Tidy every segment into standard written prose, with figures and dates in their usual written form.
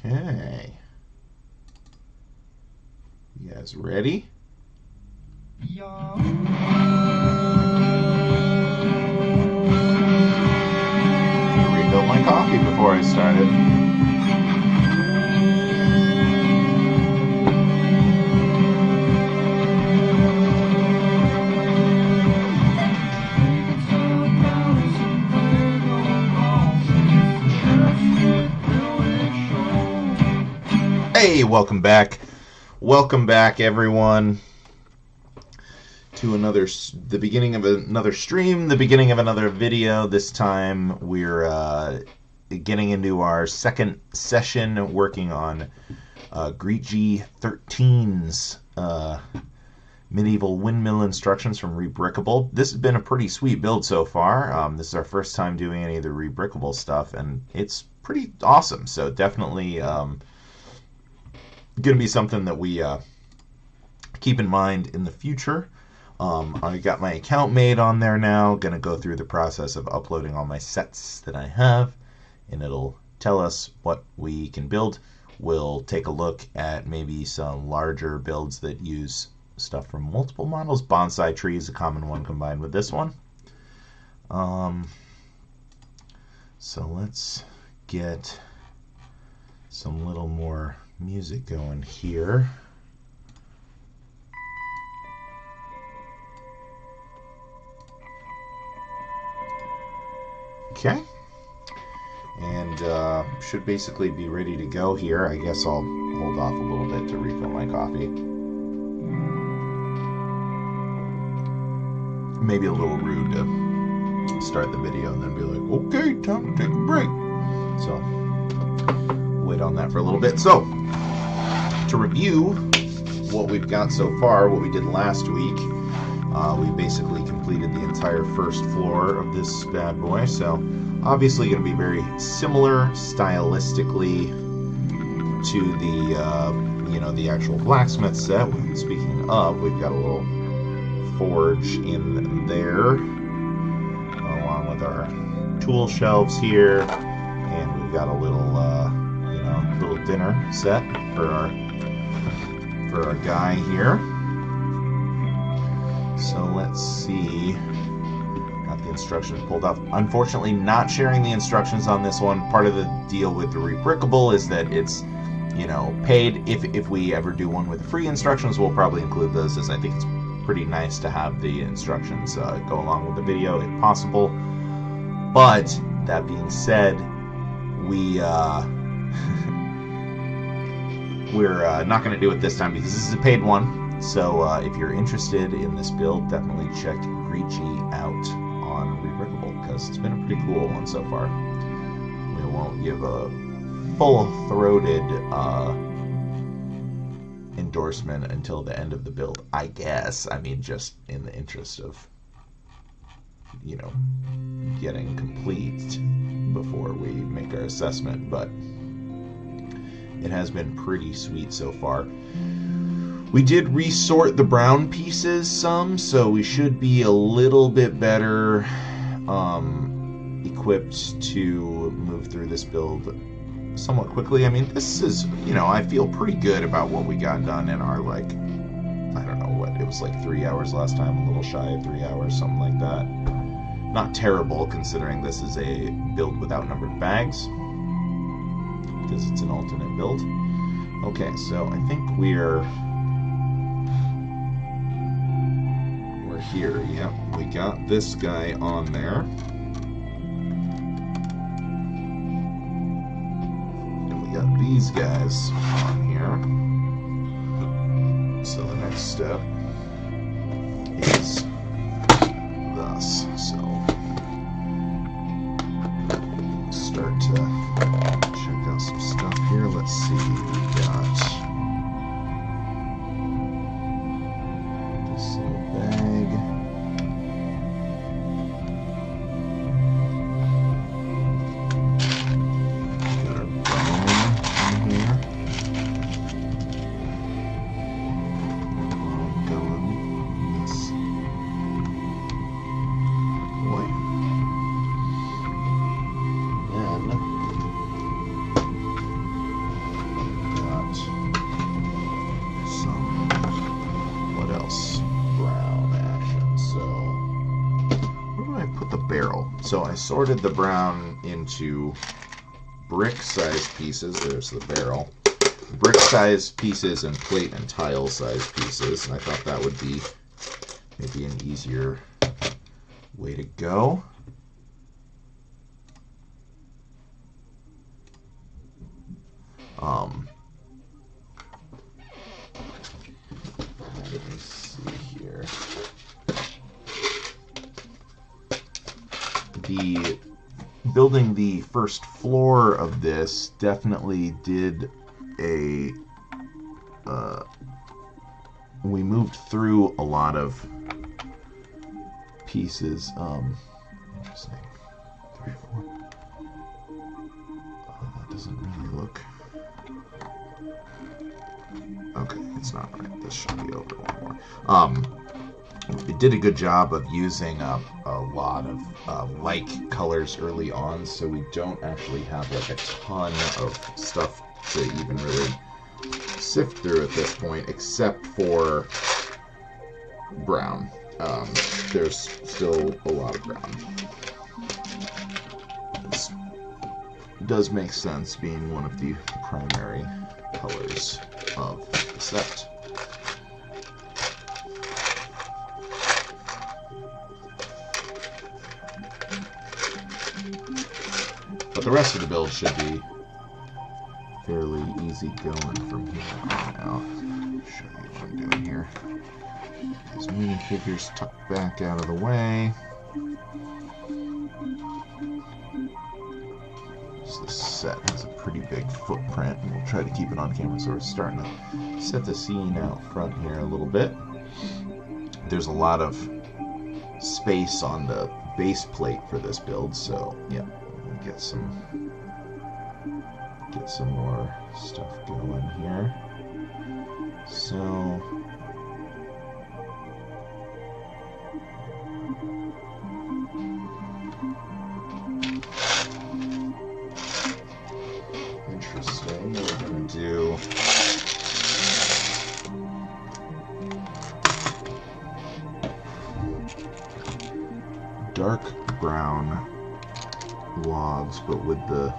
Okay. You guys ready? Yeah. I refilled my coffee before I started. Hey, welcome back. Welcome back, everyone, to the beginning of another stream, the beginning of another video. This time we're getting into our second session working on Gr33tje's Medieval Windmill instructions from Rebrickable. This has been a pretty sweet build so far. This is our first time doing any of the Rebrickable stuff, and it's pretty awesome. So definitely going to be something that we keep in mind in the future. I got my account made on there now. Going to go through the process of uploading all my sets that I have, and it'll tell us what we can build. We'll take a look at maybe some larger builds that use stuff from multiple models. Bonsai tree is a common one combined with this one. So let's get some little more music going here. Okay. And should basically be ready to go here. I guess I'll hold off a little bit to refill my coffee. Maybe a little rude to start the video and then be like, okay, time to take a break. So wait on that for a little bit. So to review what we've got so far, what we did last week, we basically completed the entire first floor of this bad boy. So obviously going to be very similar stylistically to the the actual blacksmith set. Speaking of, we've got a little forge in there along with our tool shelves here, and we've got a little little dinner set for our guy here. So let's see. Got the instructions pulled off. Unfortunately, not sharing the instructions on this one. Part of the deal with the Rebrickable is that it's paid. If we ever do one with free instructions, we'll probably include those, as I think it's pretty nice to have the instructions go along with the video if possible. But that being said, we're not going to do it this time because this is a paid one. So if you're interested in this build, definitely check Gr33tje out on Rebrickable because it's been a pretty cool one so far. We won't give a full-throated endorsement until the end of the build, I guess. I mean, just in the interest of getting complete before we make our assessment, but it has been pretty sweet so far. We did resort the brown pieces some, so we should be a little bit better equipped to move through this build somewhat quickly. I mean, this is, I feel pretty good about what we got done in our, I don't know what, it was like 3 hours last time, a little shy of 3 hours, something like that. Not terrible, considering this is a build without numbered bags, because it's an alternate build. Okay, so I think we're here. Yep, we got this guy on there. And we got these guys on here. So the next step is thus. So start to check out some stuff here. Let's see, we got this little bag. Got our bone in here. Bone going in this boy. So I sorted the brown into brick-sized pieces. There's the barrel. Brick-sized pieces and plate and tile-sized pieces. And I thought that would be maybe an easier way to go. Let me see here. Building the first floor of this definitely did a we moved through a lot of pieces. Interesting. 3, 4. That doesn't really look. Okay, it's not right. This should be over one more. It did a good job of using a lot of like colors early on, so we don't actually have like a ton of stuff to even really sift through at this point, except for brown. There's still a lot of brown. This does make sense, being one of the primary colors of the set. But the rest of the build should be fairly easy going from here on out. Show you what I'm doing here. These minifigures tucked back out of the way. This set has a pretty big footprint, and we'll try to keep it on camera, so we're starting to set the scene out front here a little bit. There's a lot of space on the base plate for this build, so yeah, we'll get some more stuff going here. So interesting. We're going to do dark brown logs, but with the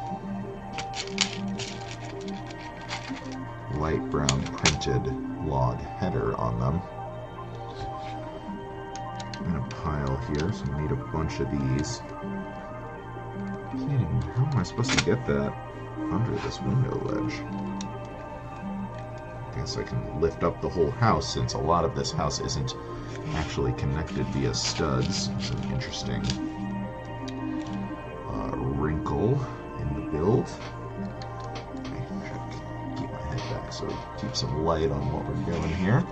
light brown printed log header on them. I'm going to pile here, so I need a bunch of these. How am I supposed to get that under this window ledge? I guess I can lift up the whole house, since a lot of this house isn't actually connected via studs. It's an interesting wrinkle in the build. Keep my head back so keep some light on what we're doing here.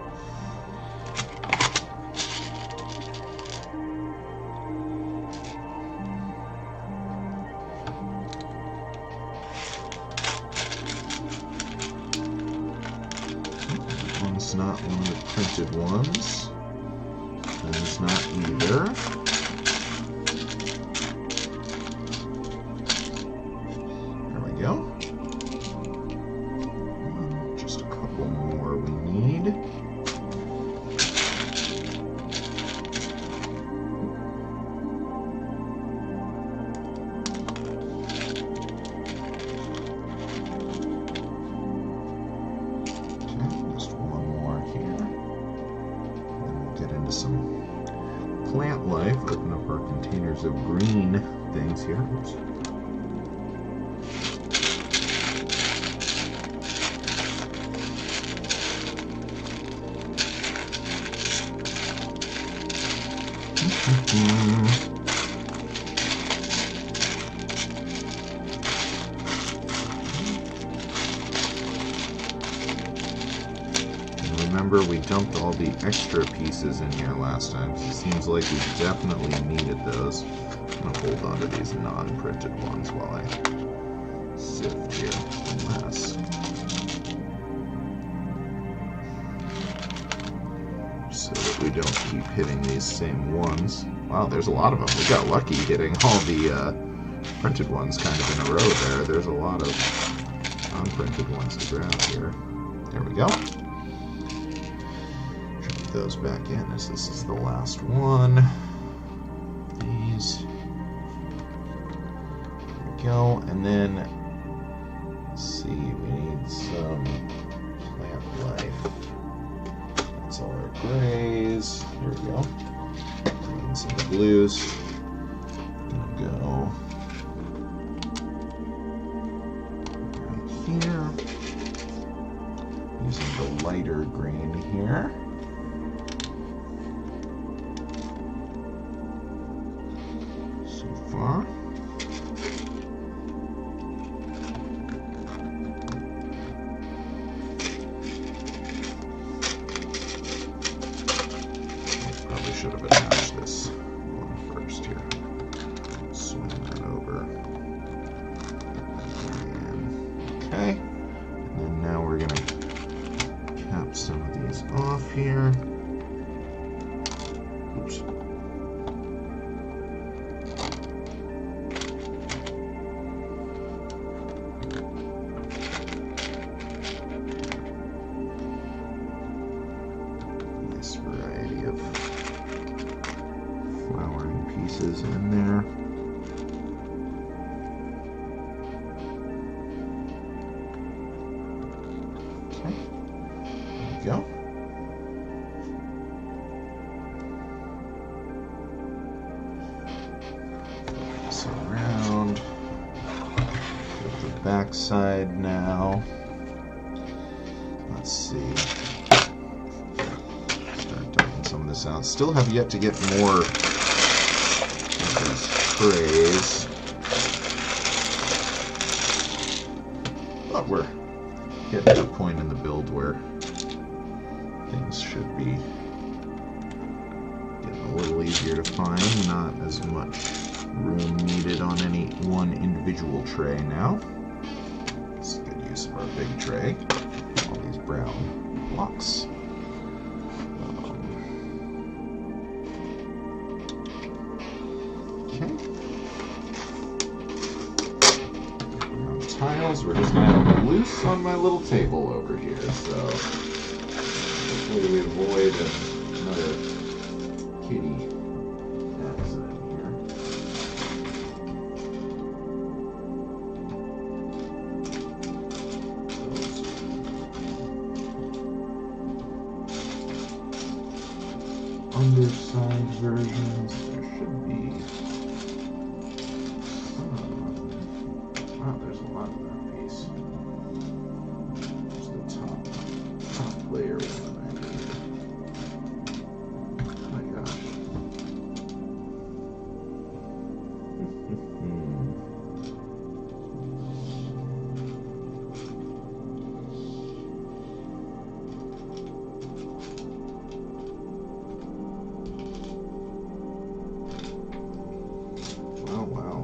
One's not one of the printed ones. And it's not either. There we go. Just a couple more we need. Okay, just one more here. And we'll get into some plant life. Open up our containers of green things here. Oops. Remember, we dumped all the extra pieces in here last time, so it seems like we definitely needed those. I'm going to hold on to these non-printed ones while I sift here one last. So that we don't keep hitting these same ones. Wow, there's a lot of them. We got lucky hitting all the printed ones kind of in a row there. There's a lot of non-printed ones to grab here. There we go. Those back in, as this is the last one. These. go. And then, let's see, we need some plant life. That's all our grays. Here we go. Greens and blues. Gonna go right here. Using the lighter green here. So far. Probably should have attached this one first here. Swing that over. And, okay. And then now we're going to cap some of these off here. Oops. Nice variety of flowering pieces in there. Okay, there we go. Flip this around. Get the back side now. Let's see. Start dumping some of this out. Still have yet to get more of these trays. But we're getting to a point in the build where things should be getting a little easier to find. Not as much room needed on any one individual tray now. It's a good use of our big tray. All these brown blocks. Okay. Now tiles, we're just going to have them loose on my little table over here, so hopefully we avoid another kitty accident here. Underside versions, there should be wow, there's a lot of that piece. There's the top layer one right here. Oh my gosh. Oh wow.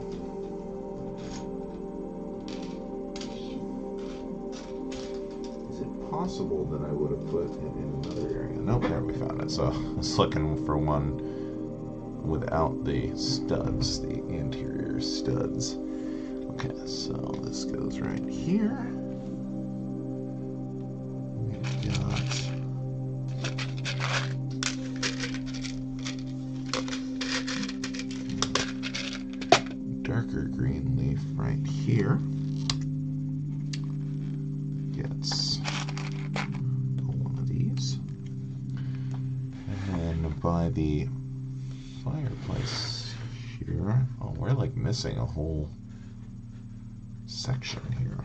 Is it possible that I would have put it in another area? Nope, there we found it. So I was looking for one without the studs, the anterior studs. Okay, so this goes right here. We've got darker green leaf right here. Gets one of these. And then by the fireplace here, oh, we're like missing a whole section here.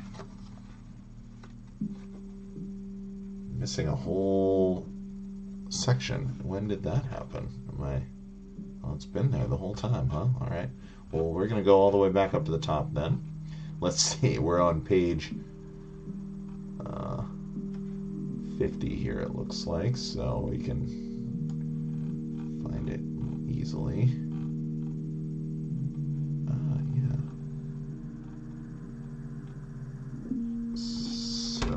Missing a whole section. When did that happen? Oh, it's been there the whole time, huh? All right. Well, we're going to go all the way back up to the top then. Let's see. We're on page 50 here, it looks like, so we can find it easily. Yeah. So,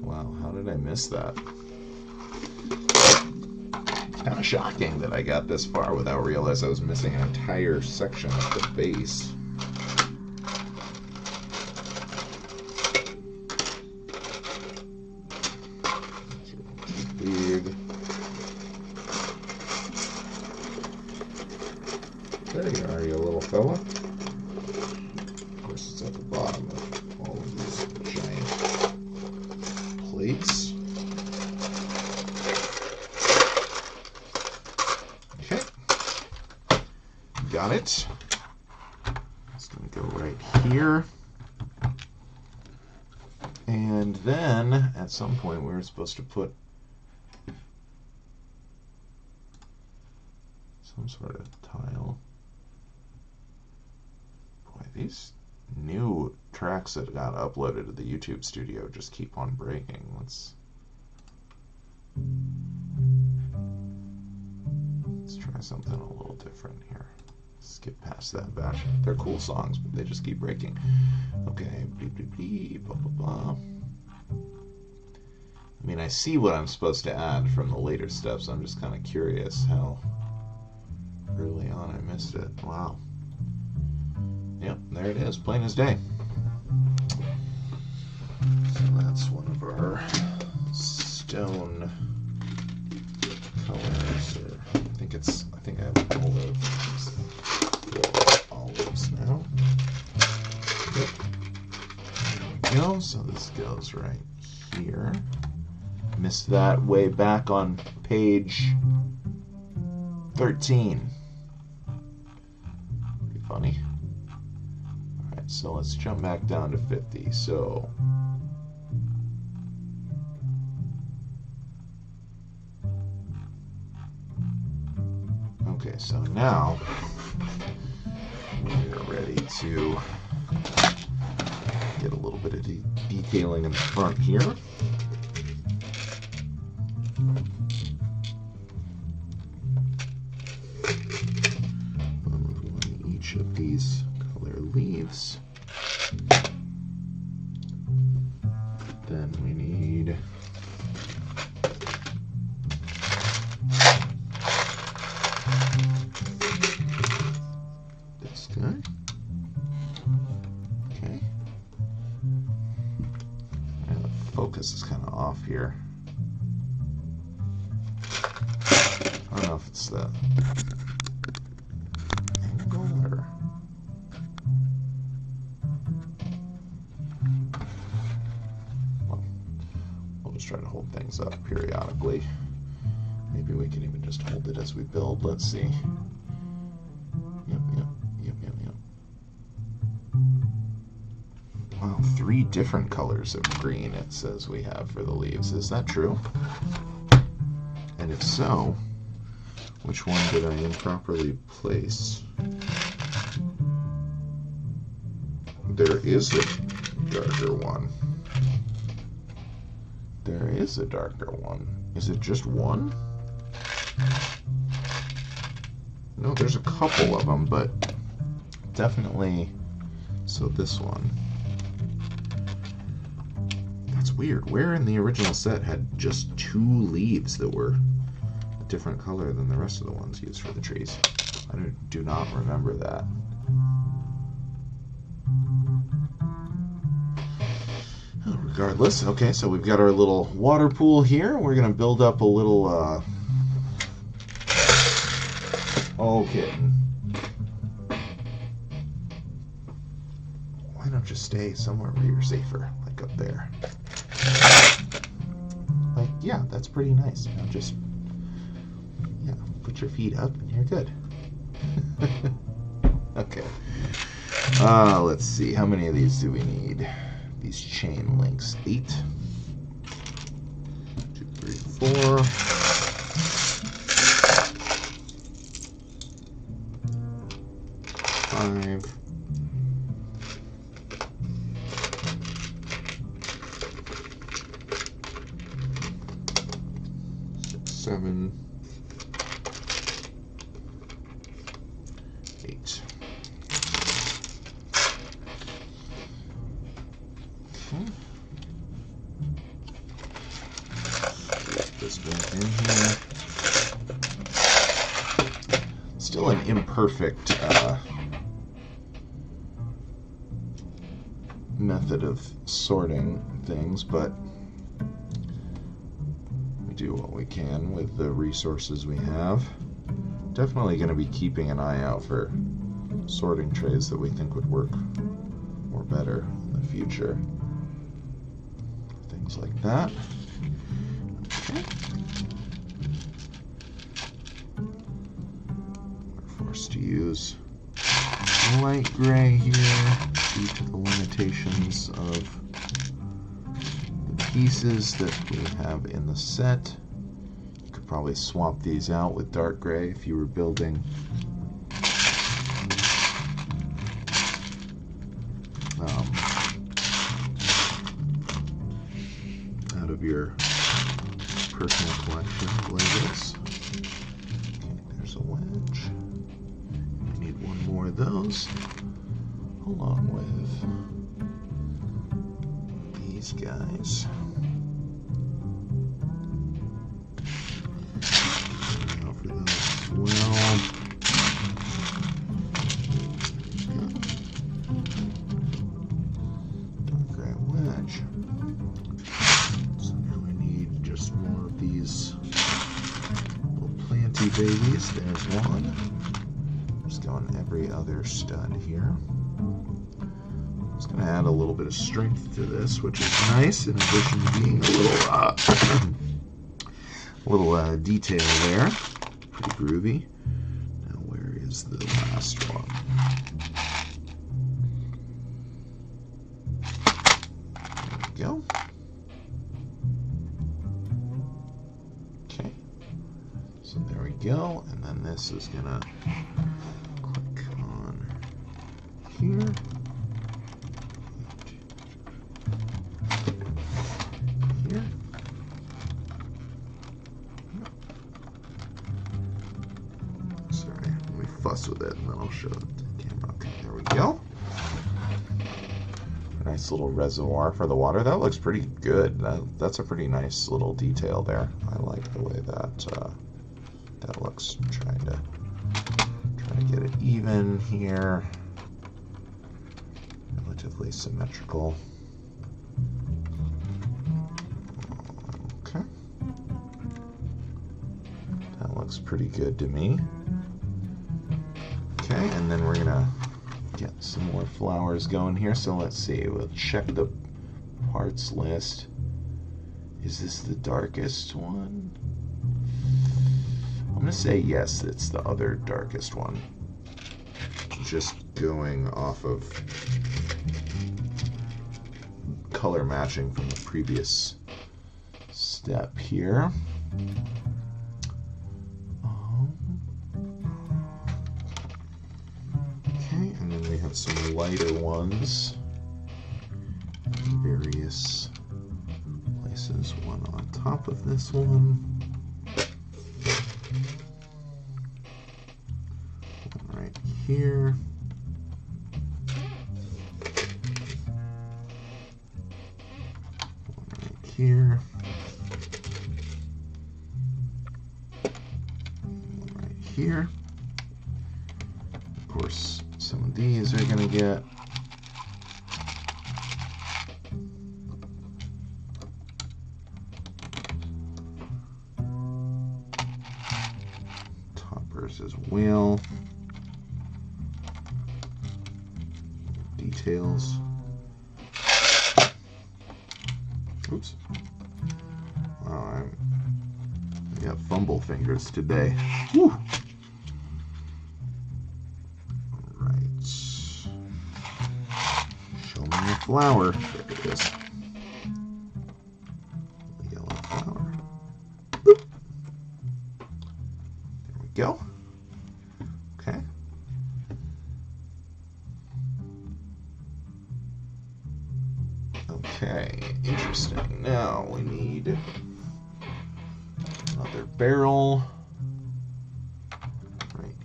wow, how did I miss that? Kind of shocking that I got this far without realizing I was missing an entire section at the base. Big. bottom of all of these giant plates. Okay, got it. It's going to go right here. And then at some point we were supposed to put some sort of tile. Boy, these new tracks that got uploaded to the YouTube studio just keep on breaking. Let's try something a little different here. Skip past that batch. They're cool songs, but they just keep breaking. Okay, beep, beep, beep, blah, blah, blah. I mean, I see what I'm supposed to add from the later steps. I'm just kind of curious how early on I missed it. Wow. Yep, there it is, plain as day. So that's one of our stone colors. Or I think I have olives now. Yep. There we go. So this goes right here. Missed that way back on page 13. Pretty funny. Alright, so let's jump back down to 50. So okay, so now we're ready to get a little bit of detailing in the front here. On each of these color leaves. Then we need this guy. Okay. And the focus is kind of off here. I don't know if it's the angle or... Well, we'll just try to hold things up periodically. Maybe we can even just hold it as we build. Let's see. Yep. Wow, 3 different colors of green it says we have for the leaves. Is that true? And if so, which one did I improperly place? There is a darker one. There is a darker one. Is it just one? No, there's a couple of them, but definitely. So this one. That's weird. Where in the original set had just 2 leaves that were a different color than the rest of the ones used for the trees? I do not remember that. Oh, regardless, okay, so we've got our little water pool here. We're going to build up a little, okay. Why not just stay somewhere where you're safer, like up there? Like, yeah, that's pretty nice. Now just, yeah, put your feet up and you're good. Okay. Let's see, how many of these do we need? These chain links. 8. 2, 3, 4. 5. 6, 7. 8. Okay. Put this back in here. Still an imperfect method of sorting things, but we do what we can with the resources we have. Definitely going to be keeping an eye out for sorting trays that we think would work or better in the future. Things like that. Okay. We're forced to use light gray here due to the limitations of the pieces that we have in the set. You could probably swap these out with dark gray if you were building out of your personal collection of Legos. Okay, there's a wedge. We need one more of those, along with these guys. Now for those as well. Dark gray wedge. So now we need just more of these little planty babies. There's one. Just going every other stud here. It's going to add a little bit of strength to this, which is nice, in addition to being a little detail there. Pretty groovy. Now where is the last one? There we go. Okay. So there we go. And then this is going to click on here. Here. Sorry, let me fuss with it and then I'll show it to the camera. Okay, there we go. A nice little reservoir for the water. That looks pretty good. That's a pretty nice little detail there. I like the way that that looks. I'm trying to get it even here. Relatively symmetrical. Okay. That looks pretty good to me. Okay, and then we're gonna get some more flowers going here. So let's see, we'll check the parts list. Is this the darkest one? I'm gonna say yes, it's the other darkest one. Just going off of color matching from the previous step here. Okay, and then we have some lighter ones in various places. One on top of this one. One right here. One right here. One right here. Of course, some of these are going to get toppers as well. Details. Oops. Wow, I got fumble fingers today. Whew. Alright. Show me the flower. There it is. The yellow flower. Boop. There we go. Okay. Okay, interesting. Now we need another barrel right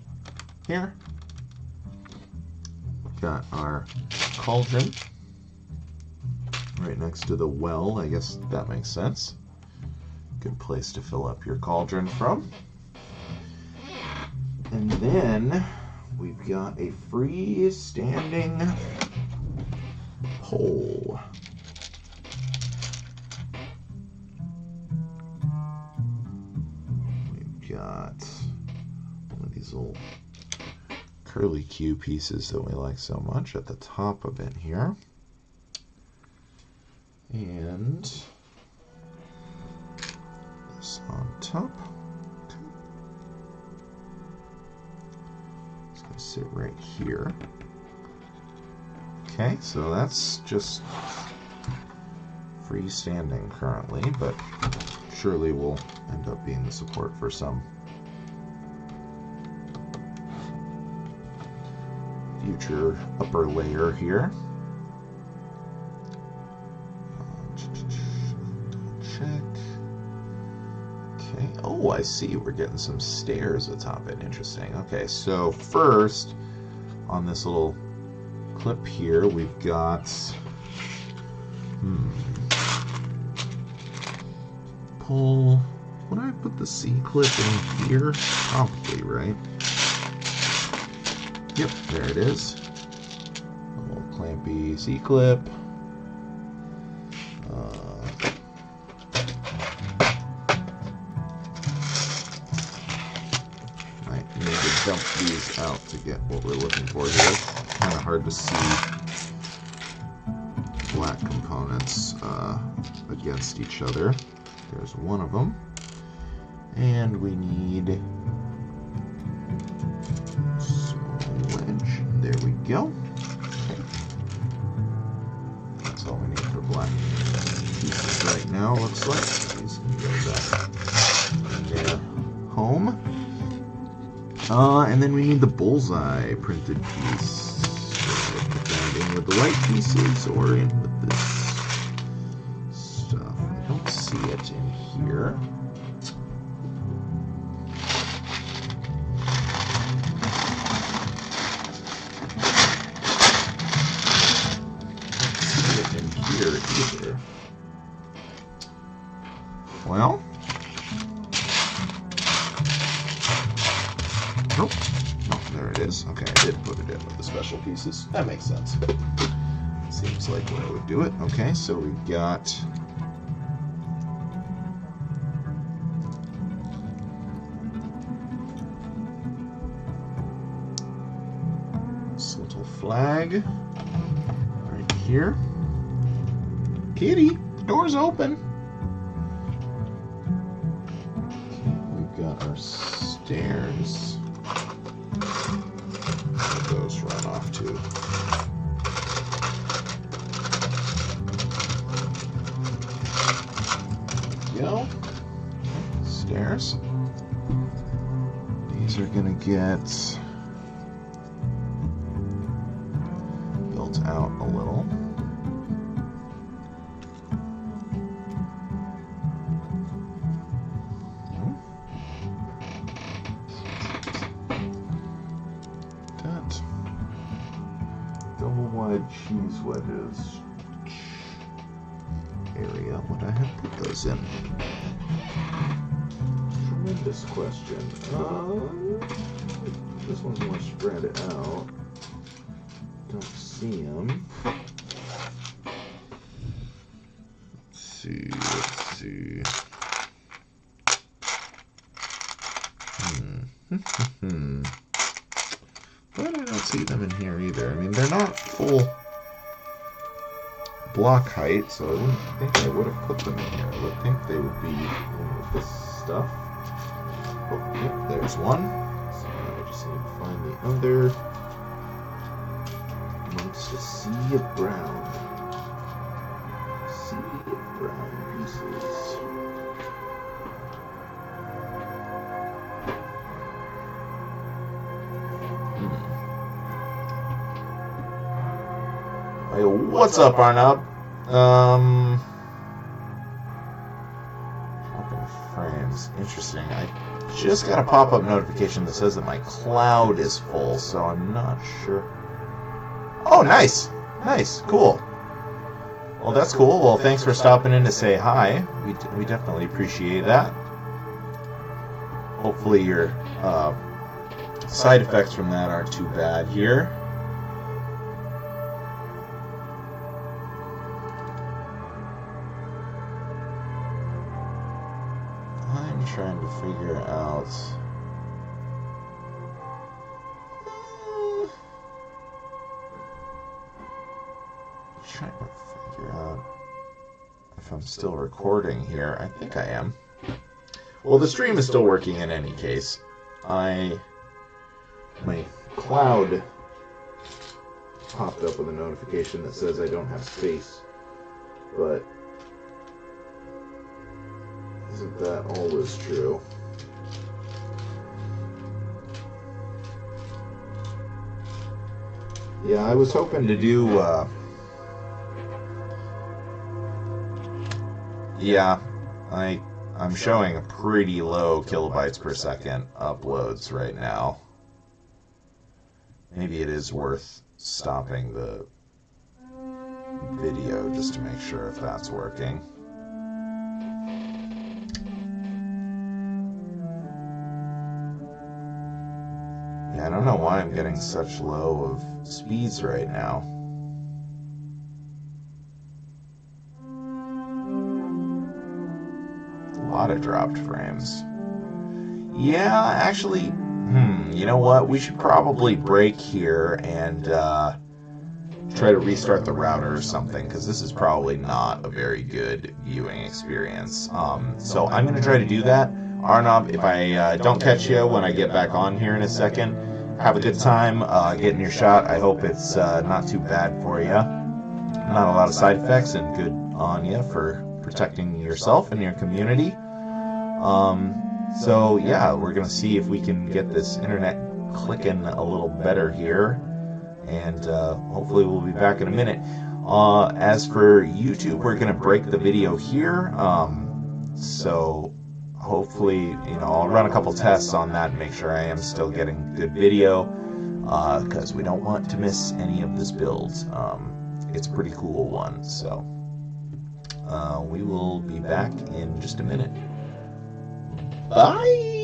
here. We've got our cauldron right next to the well. I guess that makes sense. Good place to fill up your cauldron from. And then we've got a freestanding pole. We've got one of these little curlicue pieces that we like so much at the top of it here. And this on top. Okay. It's going to sit right here. Okay, so that's just freestanding currently, but surely will end up being the support for some future upper layer here. Check. Okay. Oh, I see. We're getting some stairs atop it. Interesting. Okay, so first on this little clip here, we've got pull. Would I put the C clip in here? Probably, right? Yep, there it is. A little clampy C clip. Might need to dump these out to get what we're looking for here. Kind of hard to see black components against each other. There's one of them. And we need a small wedge. There we go. Okay. That's all we need for black pieces right now, looks like. These can go back in their home. And then we need the bullseye printed piece. Should I put that in with the white pieces or in with this stuff? I don't see it in here. Either. Well, nope. Oh, there it is. Okay, I did put it in with the special pieces. That makes sense. Seems like where I would do it. Okay, so we've got this little flag right here. Kitty, the door's open. Okay, we've got our stairs. Where those run off to. There we go. Stairs. These are gonna get built out a little. Cheese wedges area. Would I have put those in? Tremendous question. This one's more spread out. Don't see them. Let's see. But I don't see them in here either. I mean, they're not full block height, so I wouldn't think I would have put them in here. I would think they would be in with this stuff. Oh, yep, there's one. So now I just need to find the other amongst a sea of brown. Sea of brown pieces. Hey, what's up, Arnab? Open frames. Interesting. I just got a pop-up notification that says that my cloud is full, so I'm not sure. Oh, nice. Nice. Cool. Well, that's cool. Well, thanks for stopping in to say hi. We definitely appreciate that. Hopefully your side effects from that aren't too bad here. Trying to figure out trying to figure out if I'm still recording here. I think I am. Well, the stream is still working in any case. My cloud popped up with a notification that says I don't have space, but isn't that always true? Yeah, I was hoping to do, yeah, I'm showing a pretty low kilobytes per second uploads right now. Maybe it is worth stopping the video just to make sure if that's working. Yeah, I don't know why I'm getting such low of speeds right now. A lot of dropped frames. Yeah, actually, you know what? We should probably break here and try to restart the router or something, because this is probably not a very good viewing experience. So I'm going to try to do that. Arnab, if I don't catch you when I get back on here in a second, have a good time getting your shot. I hope it's not too bad for you. Not a lot of side effects, and good on you for protecting yourself and your community. So yeah, we're going to see if we can get this internet clicking a little better here. And hopefully we'll be back in a minute. As for YouTube, we're going to break the video here. So hopefully, you know, I'll run a couple tests on that and make sure I am still getting good video, because we don't want to miss any of this build. It's a pretty cool one. So we will be back in just a minute. Bye!